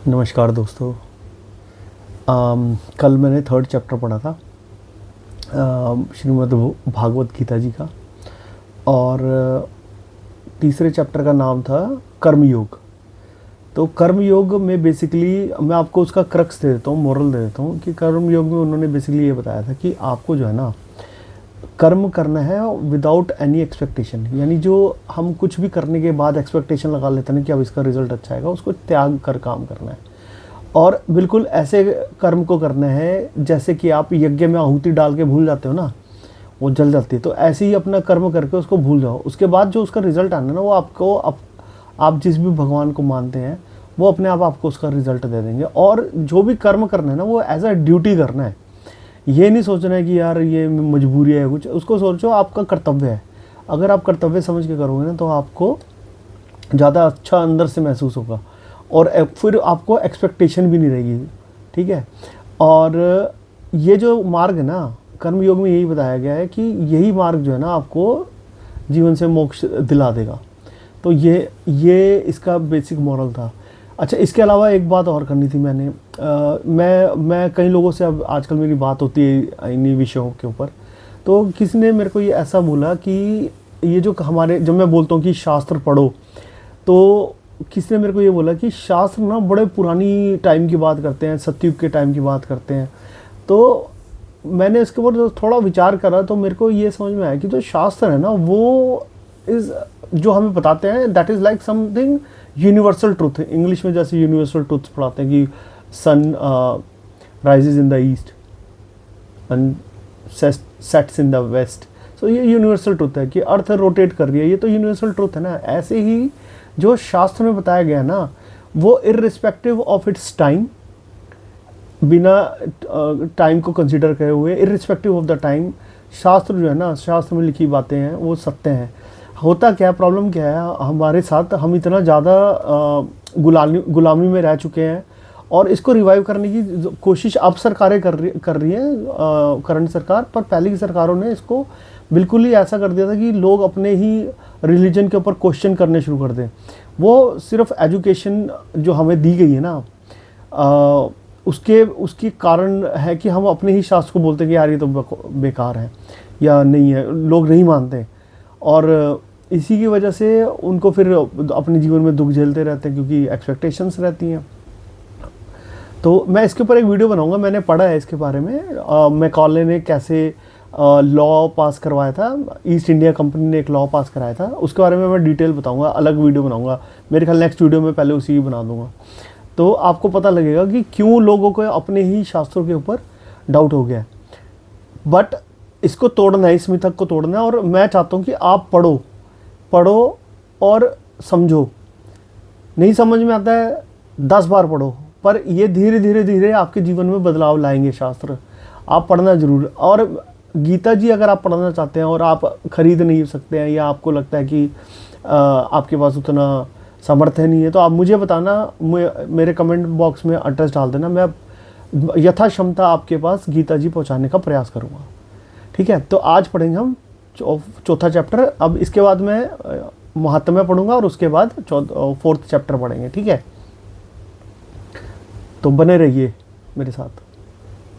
नमस्कार दोस्तों। कल मैंने थर्ड चैप्टर पढ़ा था श्रीमद् भागवत गीता जी का। और तीसरे चैप्टर का नाम था कर्मयोग। तो कर्मयोग में बेसिकली मैं आपको उसका क्रक्स दे देता हूँ, मोरल दे देता हूँ कि कर्मयोग में उन्होंने बेसिकली ये बताया था कि आपको जो है ना कर्म करना है विदाउट एनी एक्सपेक्टेशन। यानी जो हम कुछ भी करने के बाद एक्सपेक्टेशन लगा लेते हैं कि अब इसका रिजल्ट अच्छा आएगा, उसको त्याग कर काम करना है। और बिल्कुल ऐसे कर्म को करना है जैसे कि आप यज्ञ में आहुति डाल के भूल जाते हो ना, वो जल जाती है। तो ऐसे ही अपना कर्म करके उसको भूल जाओ। उसके बाद जो उसका रिजल्ट आना है ना, वो आपको आप जिस भी भगवान को मानते हैं वो अपने आप आपको उसका रिजल्ट दे देंगे। और जो भी कर्म करना है ना, वो एज अ ड्यूटी करना है। ये नहीं सोचना है कि यार ये मजबूरी है कुछ, उसको सोचो आपका कर्तव्य है। अगर आप कर्तव्य समझ के करोगे ना, तो आपको ज़्यादा अच्छा अंदर से महसूस होगा और फिर आपको एक्सपेक्टेशन भी नहीं रहेगी। ठीक है। और ये जो मार्ग है ना, कर्मयोग में यही बताया गया है कि यही मार्ग जो है ना आपको जीवन से मोक्ष दिला देगा। तो ये इसका बेसिक मॉरल था। अच्छा, इसके अलावा एक बात और करनी थी मैंने। मैं कई लोगों से अब आजकल मेरी बात होती है इन्हीं विषयों के ऊपर। तो किसी ने मेरे को ये ऐसा बोला कि ये जो हमारे, जब मैं बोलता हूँ कि शास्त्र पढ़ो, तो किसी ने मेरे को ये बोला कि शास्त्र ना बड़े पुरानी टाइम की बात करते हैं, सतयुग के टाइम की बात करते हैं। तो मैंने इसके ऊपर थोड़ा विचार करा तो मेरे को ये समझ में आया कि जो शास्त्र है ना, वो इज़ जो हमें बताते हैं that is like something universal truth. English में जैसे यूनिवर्सल ट्रूथ पढ़ाते हैं कि sun rises in the east and sets in the west. So ये यूनिवर्सल ट्रूथ है कि अर्थ रोटेट कर रही है। ये तो यूनिवर्सल ट्रूथ है ना। ऐसे ही जो शास्त्र में बताया गया ना, वो इररिस्पेक्टिव ऑफ इट्स टाइम, बिना टाइम को कंसिडर करे हुए, इररिस्पेक्टिव ऑफ द टाइम, शास्त्र जो है ना, शास्त्र में लिखी बातें हैं वो सत्य हैं। होता क्या है, प्रॉब्लम क्या है हमारे साथ, हम इतना ज़्यादा गुलामी में रह चुके हैं। और इसको रिवाइव करने की कोशिश अब सरकारें कर रही हैं, करंट सरकार। पर पहले की सरकारों ने इसको बिल्कुल ही ऐसा कर दिया था कि लोग अपने ही रिलीजन के ऊपर क्वेश्चन करने शुरू कर दें। वो सिर्फ एजुकेशन जो हमें दी गई है ना, उसके कारण है कि हम अपने ही शास्त्र को बोलते हैं कि यार ये तो बेकार है या नहीं है, लोग नहीं मानते। और इसी की वजह से उनको फिर अपने जीवन में दुख झेलते रहते हैं, क्योंकि एक्सपेक्टेशंस रहती हैं। तो मैं इसके ऊपर एक वीडियो बनाऊंगा। मैंने पढ़ा है इसके बारे में, मैकॉले ने कैसे लॉ पास करवाया था। ईस्ट इंडिया कंपनी ने एक लॉ पास कराया था, उसके बारे में मैं डिटेल बताऊंगा, अलग वीडियो बनाऊंगा। मेरे ख्याल नेक्स्ट वीडियो में पहले उसी की बना दूंगा। तो आपको पता लगेगा कि क्यों लोगों को अपने ही शास्त्रों के ऊपर डाउट हो गया है। बट इसको तोड़ना है, इस मिथक को तोड़ना है। और मैं चाहता हूँ कि आप पढ़ो और समझो। नहीं समझ में आता है 10 बार पढ़ो, पर ये धीरे धीरे आपके जीवन में बदलाव लाएंगे शास्त्र। आप पढ़ना जरूर। और गीता जी अगर आप पढ़ना चाहते हैं और आप खरीद नहीं सकते हैं, या आपको लगता है कि आपके पास उतना सामर्थ्य नहीं है, तो आप मुझे बताना, मेरे कमेंट बॉक्स में एड्रेस डाल देना। मैं यथाक्षमता आपके पास गीता जी पहुंचाने का प्रयास करूंगा। ठीक है। तो आज पढ़ेंगे हम चौथा चैप्टर। अब इसके बाद मैं महात्म्य पढ़ूंगा और उसके बाद फोर्थ चैप्टर पढ़ेंगे। ठीक है। तो बने रहिए मेरे साथ।